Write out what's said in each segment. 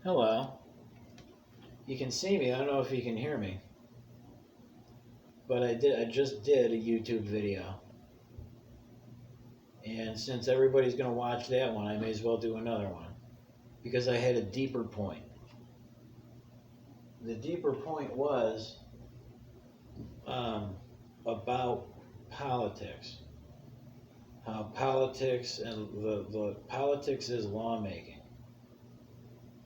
Hello. You can see me. I don't know if you can hear me, but I just did a YouTube video, and since everybody's going to watch that one, I may as well do another one because I had a deeper point. The deeper point was um, about politics. How politics and the politics is lawmaking,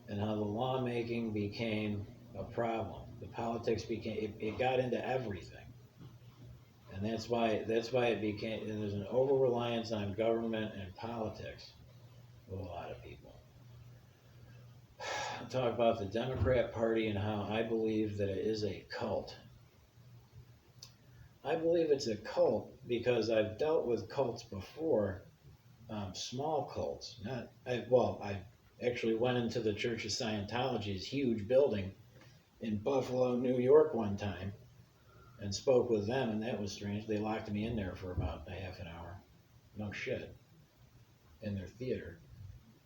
and how the lawmaking became a problem. The politics became it got into everything. And that's why it became, and there's an over reliance on government and politics with a lot of people. I talk about the Democrat Party and how I believe that it is a cult. I believe it's a cult because I've dealt with cults before, small cults. Not I actually went into the Church of Scientology's huge building in Buffalo, New York, one time and spoke with them, and that was strange. They locked me in there for about a half an hour. No shit. In their theater.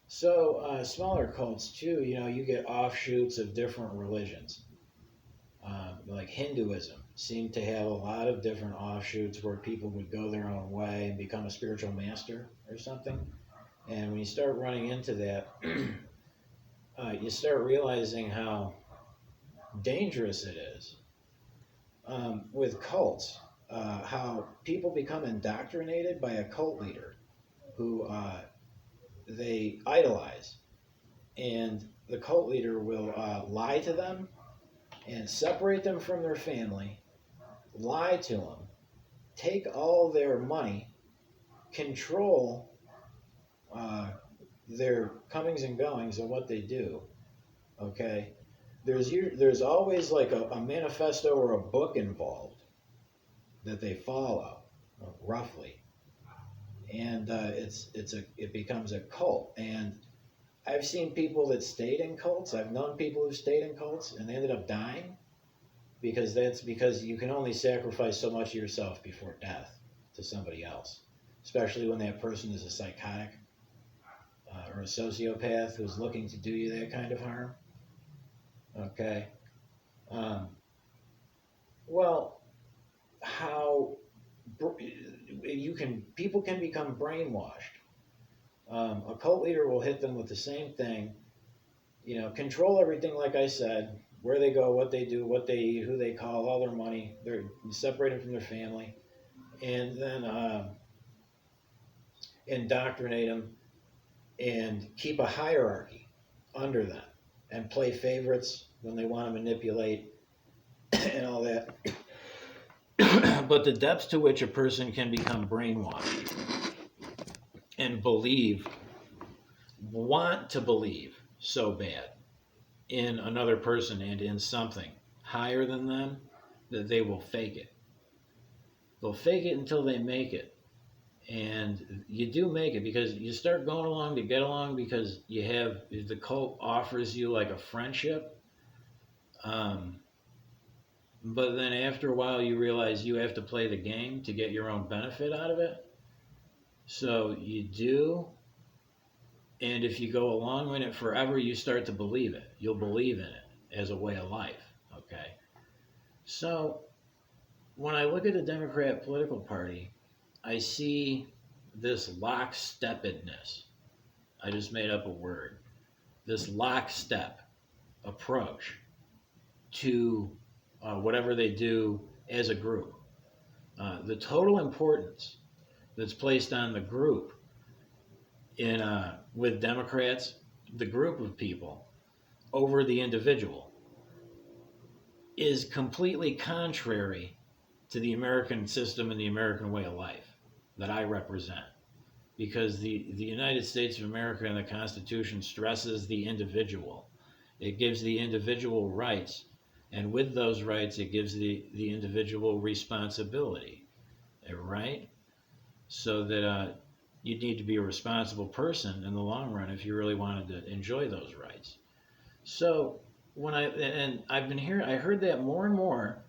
So smaller cults too. You get offshoots of different religions. Like Hinduism seemed to have a lot of different offshoots where people would go their own way and become a spiritual master or something. And when you start running into that, you start realizing how dangerous it is with cults. How people become indoctrinated by a cult leader who they idolize, and the cult leader will lie to them and separate them from their family, lie to them, take all their money, control uh, their comings and goings and what they do. Okay, there's always like a manifesto or a book involved that they follow, roughly, and it becomes a cult. And I've seen people that stayed in cults. I've known people who stayed in cults and they ended up dying because you can only sacrifice so much of yourself before death to somebody else, especially when that person is a psychotic or a sociopath who's looking to do you that kind of harm. Okay. Um, well, how you can people can become brainwashed. A cult leader will hit them with the same thing. Control everything, like I said, where they go, what they do, what they eat, who they call, all their money. They're separated from their family, and then indoctrinate them and keep a hierarchy under them and play favorites when they want to manipulate and all that. But the depths to which a person can become brainwashed and want to believe so bad in another person and in something higher than them that they will fake it. They'll fake it until they make it. And you do make it because you start going along to get along because the cult offers you like a friendship. Um, but then after a while, you realize you have to play the game to get your own benefit out of it. So you do. And if you go along with it forever, you start to believe it. You'll believe in it as a way of life. Okay. So when I look at the Democrat political party, I see this lockstepedness. I just made up a word. This lockstep approach to whatever they do as a group. The total importance that's placed on the group in with Democrats, the group of people over the individual, is completely contrary to the American system and the American way of life that I represent. Because the United States of America and the Constitution stresses the individual. It gives the individual rights, and with those rights, it gives the individual responsibility, right? So that you need to be a responsible person in the long run if you really wanted to enjoy those rights. So I heard that more and more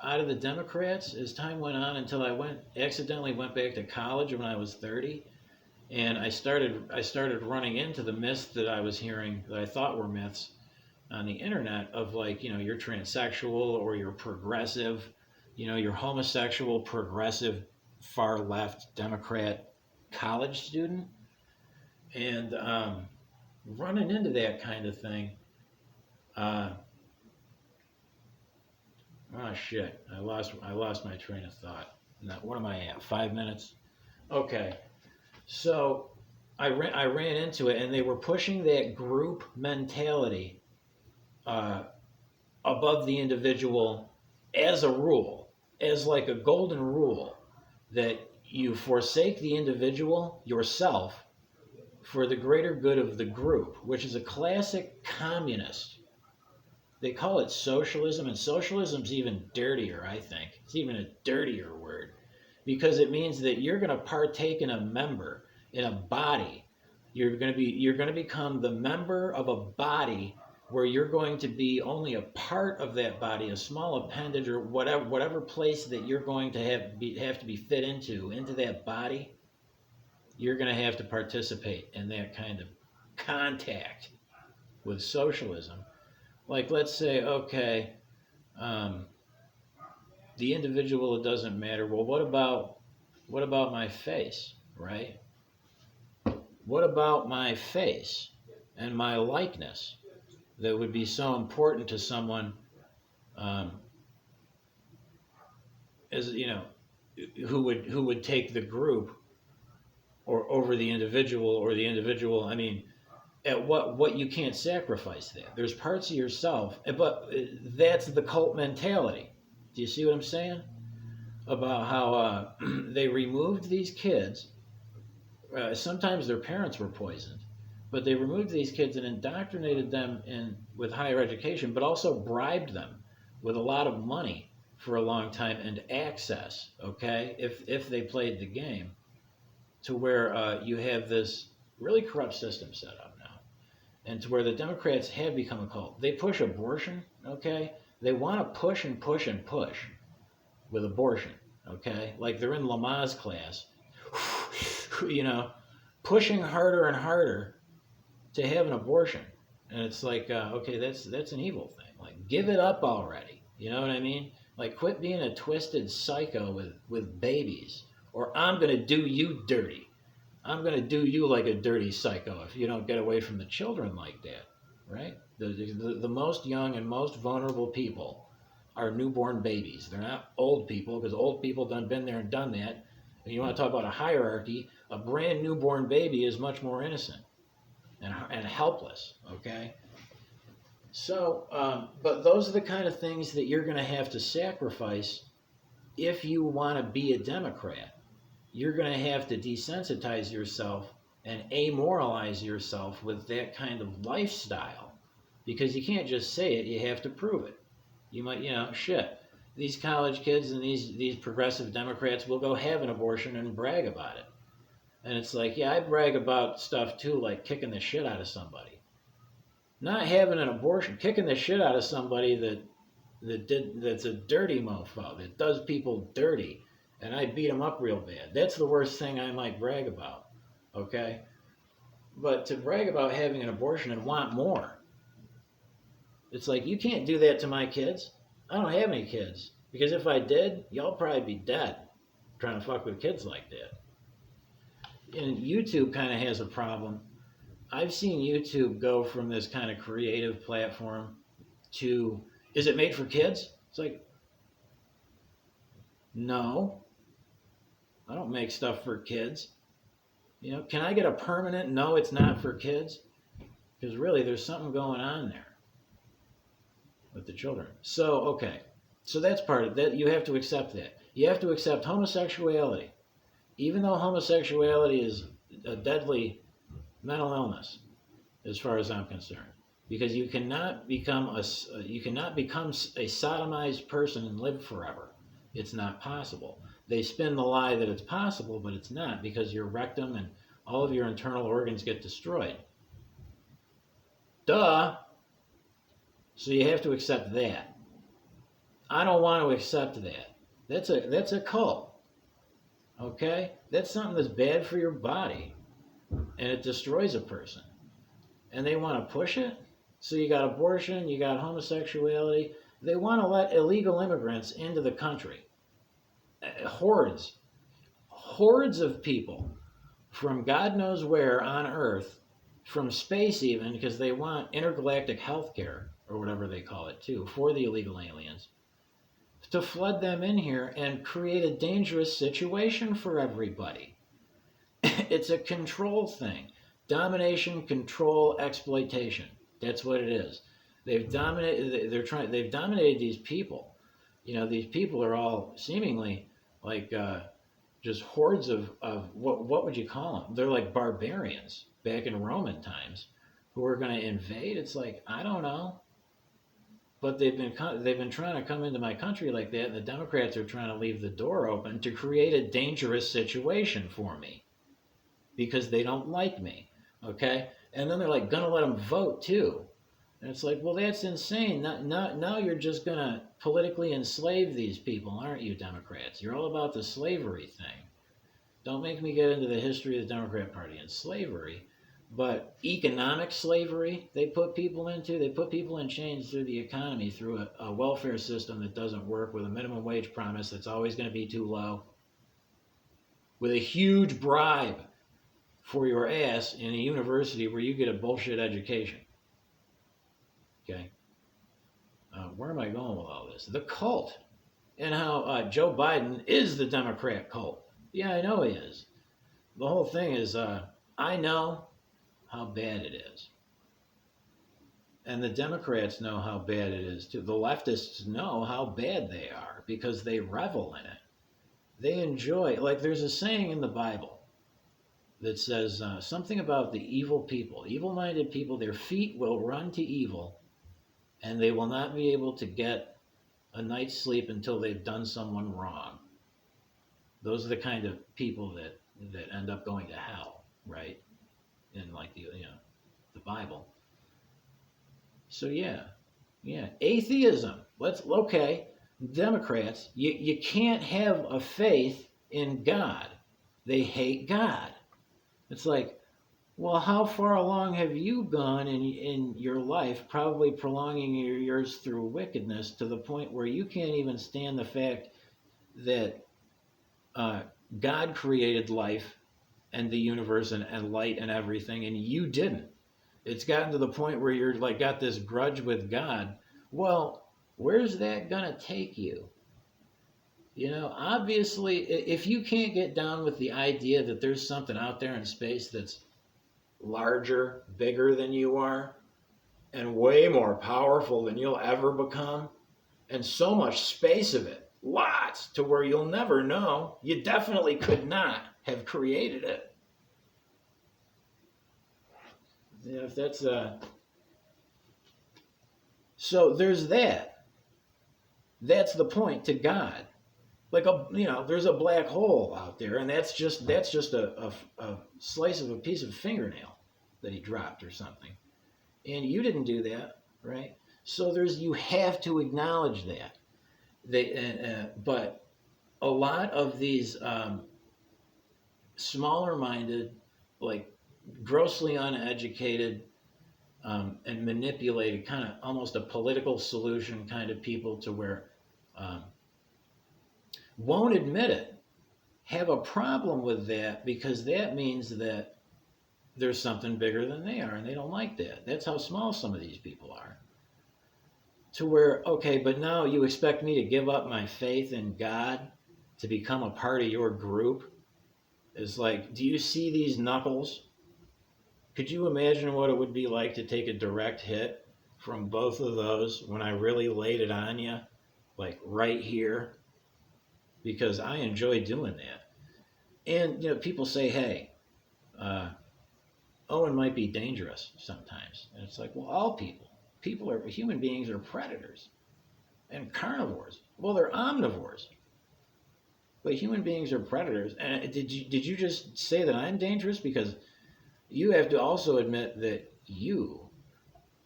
out of the Democrats as time went on until I accidentally went back to college when I was 30, And I started running into the myths that I was hearing that I thought were myths on the internet of, like, you're transsexual or you're progressive, you're homosexual, progressive, far left Democrat college student. And running into that kind of thing, uh, oh shit, I lost my train of thought. Now, what am I at? 5 minutes? Okay. So I ran into it, and they were pushing that group mentality uh, above the individual as a rule, as like a golden rule, that you forsake the individual yourself for the greater good of the group, which is a classic communist. They call it socialism, and socialism's even dirtier, I think. It's even a dirtier word because it means that you're going to partake in a member, in a body. You're going to become the member of a body where you're going to be only a part of that body, a small appendage or whatever place that you're going to have to be fit into that body. You're going to have to participate in that kind of contact with socialism. Like, let's say, okay, um, the individual, it doesn't matter. Well, what about my face, right? What about my face and my likeness that would be so important to someone, um, as who would take the group or over the individual, or the individual? I mean, at what you can't sacrifice that. There's parts of yourself, but that's the cult mentality. Do you see what I'm saying? About how they removed these kids. Sometimes their parents were poisoned, but they removed these kids and indoctrinated them with higher education, but also bribed them with a lot of money for a long time and access. Okay, if they played the game, to where you have this really corrupt system set up now, and to where the Democrats have become a cult. They push abortion. Okay, they want to push and push and push with abortion. Okay, like they're in Lamaze class, pushing harder and harder to have an abortion, and it's like, okay, that's an evil thing. Like, give it up already. You know what I mean? Like, quit being a twisted psycho with babies, or I'm gonna do you dirty. I'm gonna do you like a dirty psycho if you don't get away from the children like that, right? The most young and most vulnerable people are newborn babies. They're not old people, because old people done been there and done that. And you want to talk about a hierarchy? A brand newborn baby is much more innocent and helpless. Okay. So, but those are the kind of things that you're going to have to sacrifice if you want to be a Democrat. You're going to have to desensitize yourself and amoralize yourself with that kind of lifestyle, because you can't just say it, you have to prove it. You might, shit. These college kids and these progressive Democrats will go have an abortion and brag about it. And it's like, yeah, I brag about stuff too, like kicking the shit out of somebody. Not having an abortion, kicking the shit out of somebody that's a dirty mofo, that does people dirty, and I beat them up real bad. That's the worst thing I might brag about, okay? But to brag about having an abortion and want more, it's like, you can't do that to my kids. I don't have any kids, because if I did, y'all probably be dead trying to fuck with kids like that. And YouTube kind of has a problem. I've seen YouTube go from this kind of creative platform to, is it made for kids? It's like, no, I don't make stuff for kids. Can I get a permanent, no, it's not for kids? Because really, there's something going on there with the children. So, okay. So that's part of that. You have to accept that. You have to accept homosexuality. Even though homosexuality is a deadly mental illness, as far as I'm concerned, because you cannot become a sodomized person and live forever. It's not possible. They spin the lie that it's possible, but it's not, because your rectum and all of your internal organs get destroyed. Duh. So you have to accept that. I don't want to accept that. That's a cult. Okay? That's something that's bad for your body. and it destroys a person. And they want to push it. So you got abortion, you got homosexuality. They want to let illegal immigrants into the country. Hordes, hordes of people from God knows where on Earth, from space even, because they want intergalactic health care, or whatever they call it too, for the illegal aliens, to flood them in here and create a dangerous situation for everybody. It's a control thing. Domination, control, exploitation. That's what it is. They've dominated. They've dominated these people. These people are all seemingly like just hordes of what would you call them? They're like barbarians back in Roman times who are going to invade. It's like, I don't know, but they've been trying to come into my country like that, and the Democrats are trying to leave the door open to create a dangerous situation for me because they don't like me. Okay, and then they're like gonna let them vote too. And it's like, well, that's insane. Now you're just going to politically enslave these people, aren't you, Democrats? You're all about the slavery thing. Don't make me get into the history of the Democrat Party and slavery. But economic slavery, they put people into. They put people in chains through the economy, through a welfare system that doesn't work, with a minimum wage promise that's always going to be too low, with a huge bribe for your ass in a university where you get a bullshit education. Okay. Where am I going with all this? The cult, and how Joe Biden is the Democrat cult. Yeah, I know he is. The whole thing is, I know how bad it is. And the Democrats know how bad it is too. The leftists know how bad they are because they revel in it. They enjoy, like there's a saying in the Bible that says something about the evil people, evil-minded people, their feet will run to evil, and they will not be able to get a night's sleep until they've done someone wrong. Those are the kind of people that end up going to hell, right? In like the Bible. So yeah, atheism. Okay, Democrats, you can't have a faith in God. They hate God. It's like, well, how far along have you gone in your life, probably prolonging your years through wickedness to the point where you can't even stand the fact that God created life and the universe and light and everything, and you didn't? It's gotten to the point where you're like got this grudge with God. Well, where's that gonna take you? Obviously, if you can't get down with the idea that there's something out there in space that's larger, bigger than you are, and way more powerful than you'll ever become, and so much space of it, lots, to where you'll never know, you definitely could not have created it. If that's so there's that. That's the point to God. Like there's a black hole out there, and that's just a slice of a piece of fingernail that he dropped or something, and you didn't do that, right? So you have to acknowledge that. But a lot of these smaller-minded, like grossly uneducated and manipulated, kind of almost a political solution kind of people, to where won't admit it, have a problem with that, because that means that there's something bigger than they are, and they don't like that. That's how small some of these people are. To where, okay, but now you expect me to give up my faith in God to become a part of your group? It's like, do you see these knuckles? Could you imagine what it would be like to take a direct hit from both of those when I really laid it on you, like right here? Because I enjoy doing that. And, people say, hey, Owen might be dangerous sometimes. And it's like, well, all human beings are predators and carnivores. Well, they're omnivores. But human beings are predators. And did you just say that I'm dangerous? Because you have to also admit that you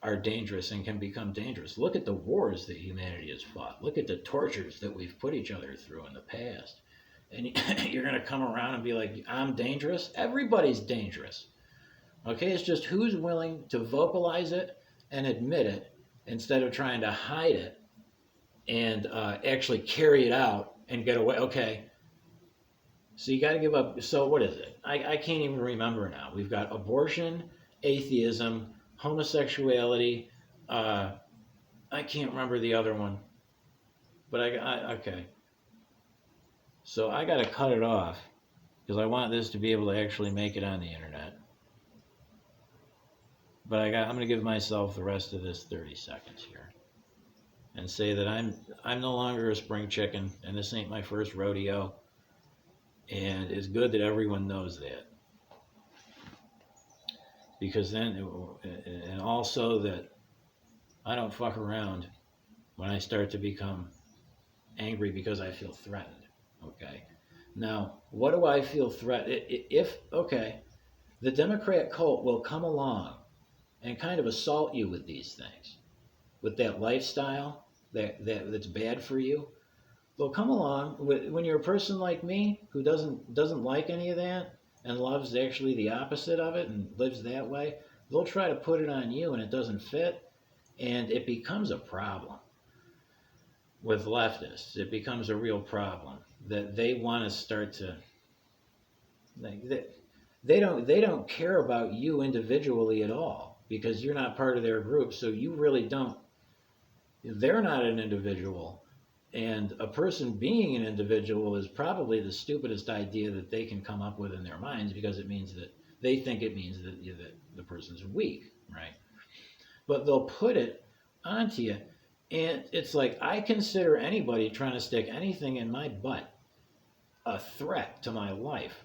are dangerous and can become dangerous. Look at the wars that humanity has fought. Look at the tortures that we've put each other through in the past. And you're going to come around and be like, I'm dangerous? Everybody's dangerous. Okay, it's just who's willing to vocalize it and admit it instead of trying to hide it and actually carry it out and get away. Okay, so you got to give up. So what is it? I can't even remember now. We've got abortion, atheism, homosexuality. Uh, I can't remember the other one, but okay. So I got to cut it off because I want this to be able to actually make it on the internet. But I'm going to give myself the rest of this 30 seconds here and say that I'm no longer a spring chicken, and this ain't my first rodeo. And it's good that everyone knows that, because then, and also that I don't fuck around when I start to become angry because I feel threatened. Okay. Now, what do I feel threatened? Okay, the Democrat cult will come along and kind of assault you with these things, with that lifestyle that's bad for you. They'll come along when you're a person like me who doesn't like any of that and loves actually the opposite of it and lives that way. They'll try to put it on you and it doesn't fit, and it becomes a problem with leftists. It becomes a real problem that they want to start to like they don't care about you individually at all because you're not part of their group, so you really don't. They're not an individual. And a person being an individual is probably the stupidest idea that they can come up with in their minds, because it means that they think it means that the person's weak, right? But they'll put it onto you. And it's like, I consider anybody trying to stick anything in my butt a threat to my life.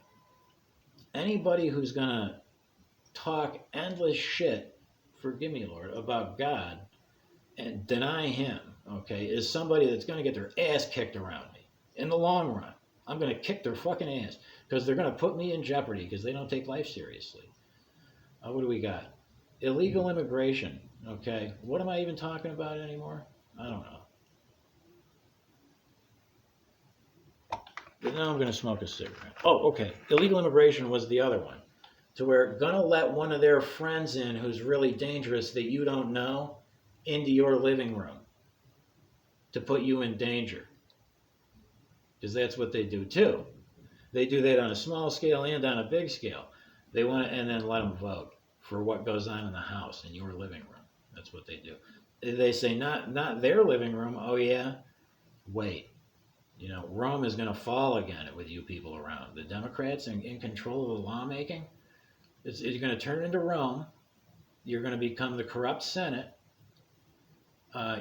Anybody who's going to talk endless shit, forgive me, Lord, about God and deny him, okay, is somebody that's going to get their ass kicked around me in the long run. I'm going to kick their fucking ass because they're going to put me in jeopardy because they don't take life seriously. What do we got? Illegal immigration, okay. What am I even talking about anymore? I don't know. But now I'm going to smoke a cigarette. Oh, okay. Illegal immigration was the other one. To where going to let one of their friends in who's really dangerous that you don't know into your living room to put you in danger. Because that's what they do too. They do that on a small scale and on a big scale. They want to, and then let them vote for what goes on in the house in your living room. That's what they do. They say not their living room. Oh yeah, wait. You know, Rome is going to fall again with you people around. The Democrats in control of the lawmaking. It's going to turn into Rome. You're going to become the corrupt Senate.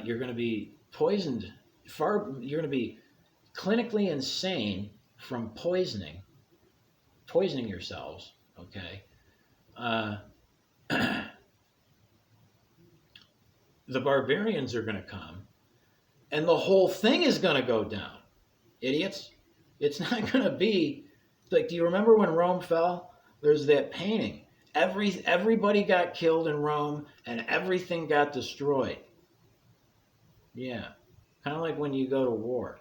You're going to be poisoned. You're going to be clinically insane from poisoning yourselves. Okay. The barbarians are going to come, and the whole thing is going to go down. Idiots. It's not going to be like. Do you remember when Rome fell? There's that painting. Everybody got killed in Rome, and everything got destroyed. Yeah, kind of like when you go to war.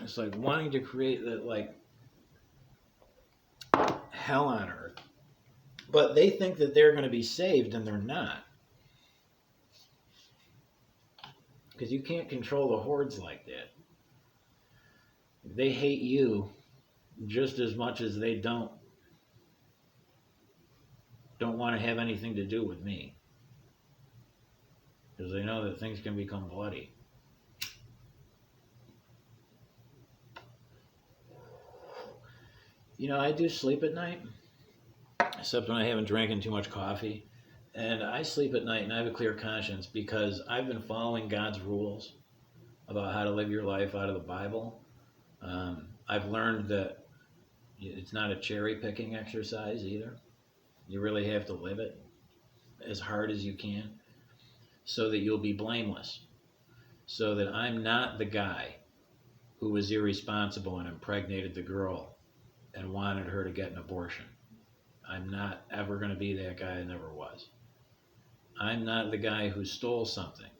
It's like wanting to create that like hell on earth, but they think that they're going to be saved, and they're not, because you can't control the hordes like that. They hate you just as much as they don't want to have anything to do with me, because they know that things can become bloody. You know, I do sleep at night, except when I haven't drank too much coffee. And I sleep at night and I have a clear conscience because I've been following God's rules about how to live your life out of the Bible. I've learned that it's not a cherry picking exercise either. You really have to live it as hard as you can so that you'll be blameless. So that I'm not the guy who was irresponsible and impregnated the girl and wanted her to get an abortion. I'm not ever going to be that guy. I never was. I'm not the guy who stole something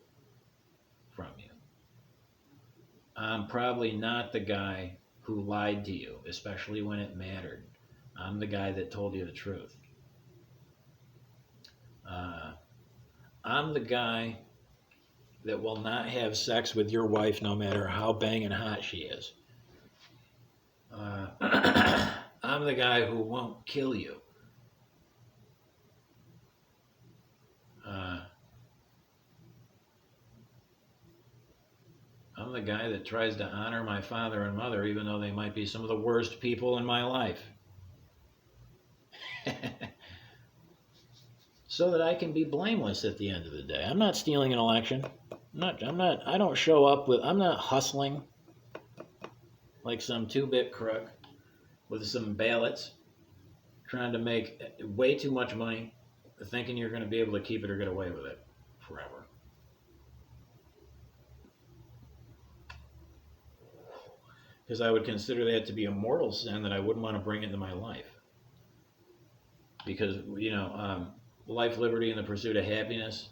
from you. I'm probably not the guy who lied to you, especially when it mattered. I'm the guy that told you the truth. Uh, I'm the guy that will not have sex with your wife no matter how banging hot she is. I'm the guy who won't kill you. Uh, I'm the guy that tries to honor my father and mother, even though they might be some of the worst people in my life. So that I can be blameless at the end of the day. I'm not stealing an election. I don't show up with, I'm not hustling like some two-bit crook with some ballots trying to make way too much money, thinking you're going to be able to keep it or get away with it forever. Because I would consider that to be a mortal sin that I wouldn't want to bring into my life. Because, life, liberty, and the pursuit of happiness,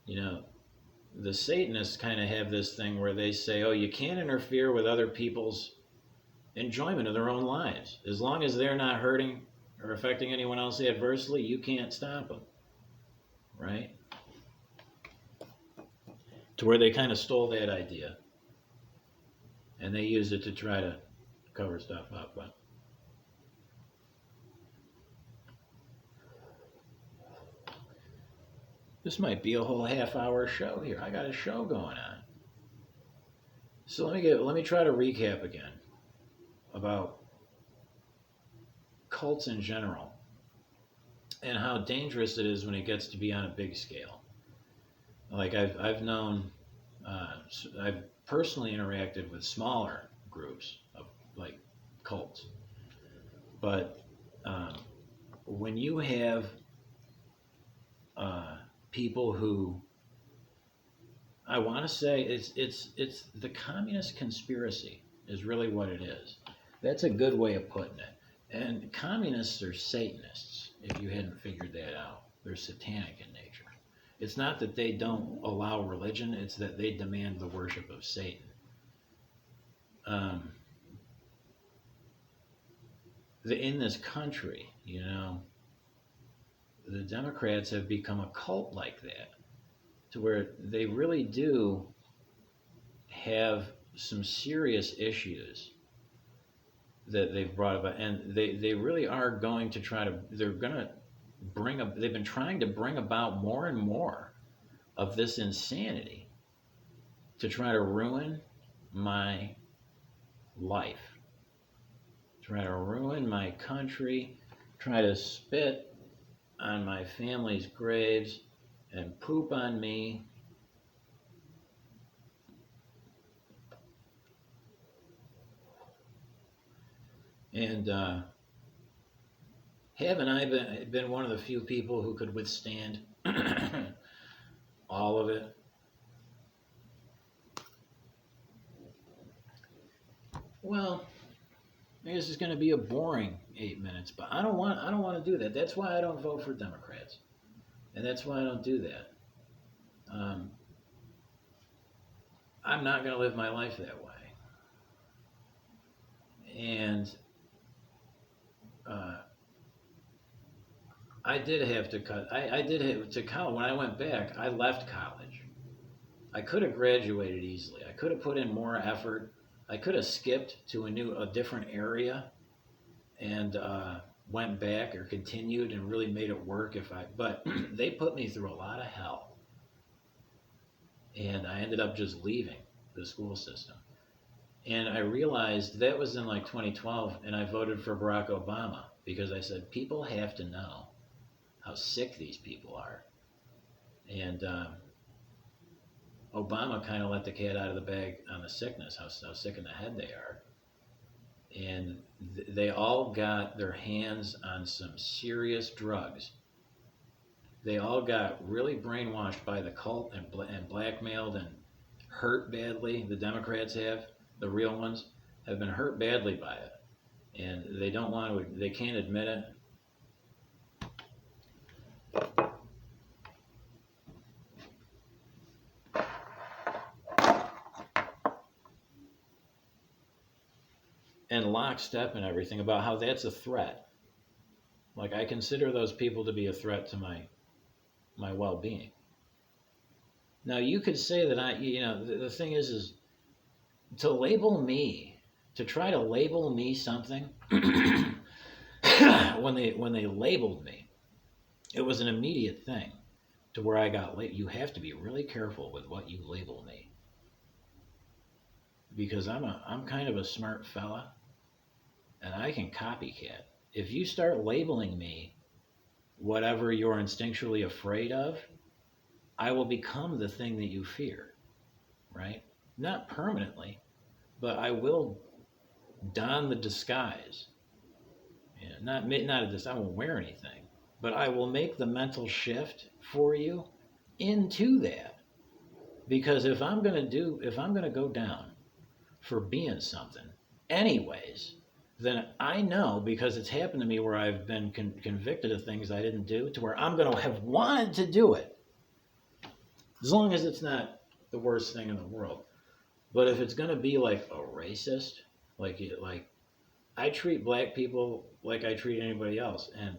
the Satanists kind of have this thing where they say, oh, you can't interfere with other people's enjoyment of their own lives. As long as they're not hurting or affecting anyone else adversely, you can't stop them. Right? To where they kind of stole that idea. And they used it to try to cover stuff up. But this might be a whole half-hour show here. I got a show going on. So let me try to recap again about cults in general and how dangerous it is when it gets to be on a big scale. Like I've known, I've personally interacted with smaller groups of like cults, but when you have people who, I want to say it's the communist conspiracy is really what it is. That's a good way of putting it. And communists are Satanists, if you hadn't figured that out. They're satanic in nature. It's not that they don't allow religion, it's that they demand the worship of Satan. In this country, the Democrats have become a cult like that, to where they really do have some serious issues that they've brought about, and they really are going to try to, they've been trying to bring about more and more of this insanity to try to ruin my life, try to ruin my country, try to spit on my family's graves and poop on me. And haven't I been one of the few people who could withstand all of it? Well, I guess it's going to be a boring 8 minutes, but I don't want to do that. That's why I don't vote for Democrats, and that's why I don't do that. I'm not going to live my life that way, and I did have to cut. I did have to college. When I went back, I left college. I could have graduated easily. I could have put in more effort. I could have skipped to a different area and went back or continued and really made it work but they put me through a lot of hell. And I ended up just leaving the school system. And I realized that was in like 2012, and I voted for Barack Obama because I said, people have to know how sick these people are. And Obama kind of let the cat out of the bag on the sickness, how sick in the head they are. And they all got their hands on some serious drugs. They all got really brainwashed by the cult and blackmailed and hurt badly. The Democrats have, the real ones, have been hurt badly by it. And they can't admit it. And lockstep and everything about how that's a threat. Like, I consider those people to be a threat to my well-being. Now, you could say that the thing is to label me, to try to label me something, when they labeled me, it was an immediate thing to where I got late. You have to be really careful with what you label me, because I'm kind of a smart fella, and I can copycat. If you start labeling me whatever you're instinctually afraid of, I will become the thing that you fear, right? Not permanently, but I will don the disguise. Not a disguise. I won't wear anything, but I will make the mental shift for you into that. Because if I'm gonna go down for being something, anyways, then I know, because it's happened to me where I've been convicted of things I didn't do, to where I'm gonna have wanted to do it, as long as it's not the worst thing in the world. But if it's gonna be like a racist, like I treat black people like I treat anybody else, and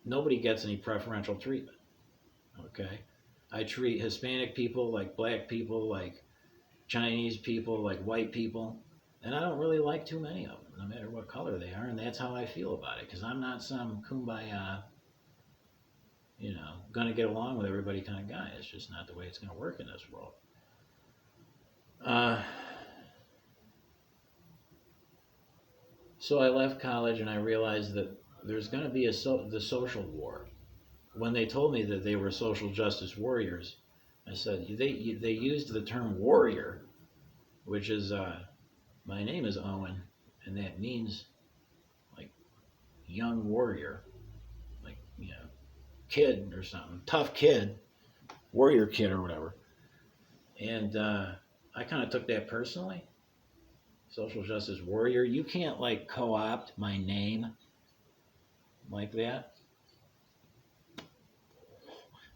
nobody gets any preferential treatment. Okay, I treat Hispanic people like black people, like Chinese people, like white people, and I don't really like too many of them, no matter what color they are, and that's how I feel about it. Because I'm not some kumbaya, gonna get along with everybody kind of guy. It's just not the way it's gonna work in this world. So I left college and I realized that there's going to be the social war. When they told me that they were social justice warriors, I said they used the term warrior, which is my name is Owen, and that means like young warrior, like kid or something, tough kid, warrior kid or whatever. And I kind of took that personally. Social justice warrior. You can't like co-opt my name like that.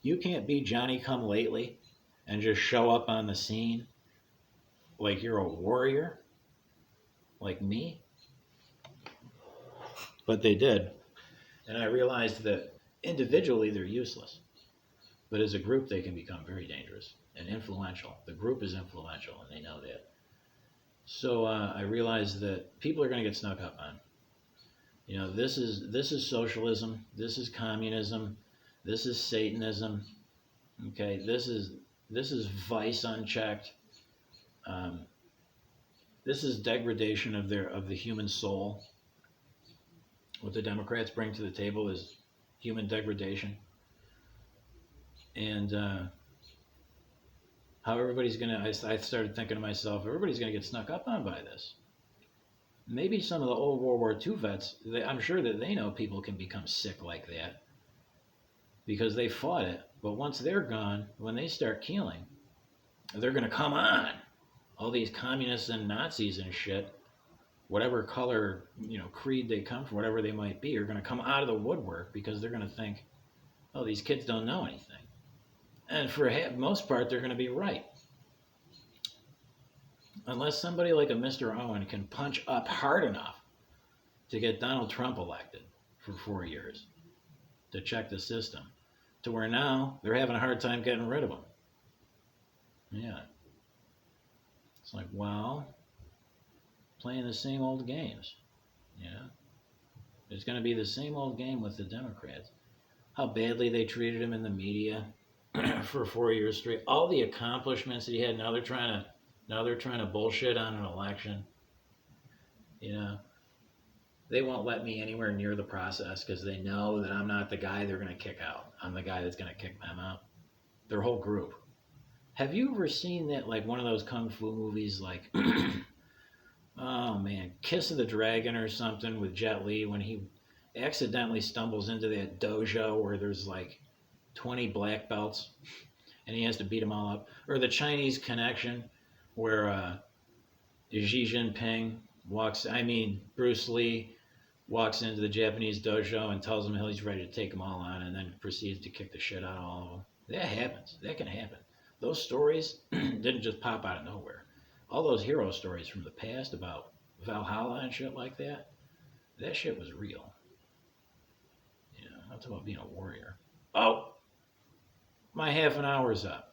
You can't be Johnny come lately and just show up on the scene like you're a warrior like me. But they did. And I realized that individually they're useless. But as a group they can become very dangerous and influential. The group is influential and they know that. So I realized that people are going to get snuck up on. This is socialism. This is communism. This is Satanism. Okay, this is vice unchecked. This is degradation of the human soul. What the Democrats bring to the table is human degradation, and how everybody's gonna. I started thinking to myself, everybody's gonna get snuck up on by this. Maybe some of the old World War II vets, I'm sure that they know people can become sick like that because they fought it. But once they're gone, when they start killing, they're going to come on. All these communists and Nazis and shit, whatever color, creed they come from, whatever they might be, are going to come out of the woodwork because they're going to think, oh, these kids don't know anything. And for most part, they're going to be right. Unless somebody like a Mr. Owen can punch up hard enough to get Donald Trump elected for 4 years to check the system, to where now they're having a hard time getting rid of him. Yeah. It's like, well, playing the same old games. It's going to be the same old game with the Democrats. How badly they treated him in the media for 4 years straight. All the accomplishments that he had, now they're trying to bullshit on an election. They won't let me anywhere near the process because they know that I'm not the guy they're going to kick out. I'm the guy that's going to kick them out. Their whole group. Have you ever seen that, like one of those kung fu movies, like, oh man, Kiss of the Dragon or something with Jet Li, when he accidentally stumbles into that dojo where there's like 20 black belts and he has to beat them all up? Or the Chinese Connection where Xi Jinping Bruce Lee walks into the Japanese dojo and tells them he's ready to take them all on, and then proceeds to kick the shit out of all of them. That happens. That can happen. Those stories didn't just pop out of nowhere. All those hero stories from the past about Valhalla and shit like that, that shit was real. That's about being a warrior. Oh, my half an hour's up.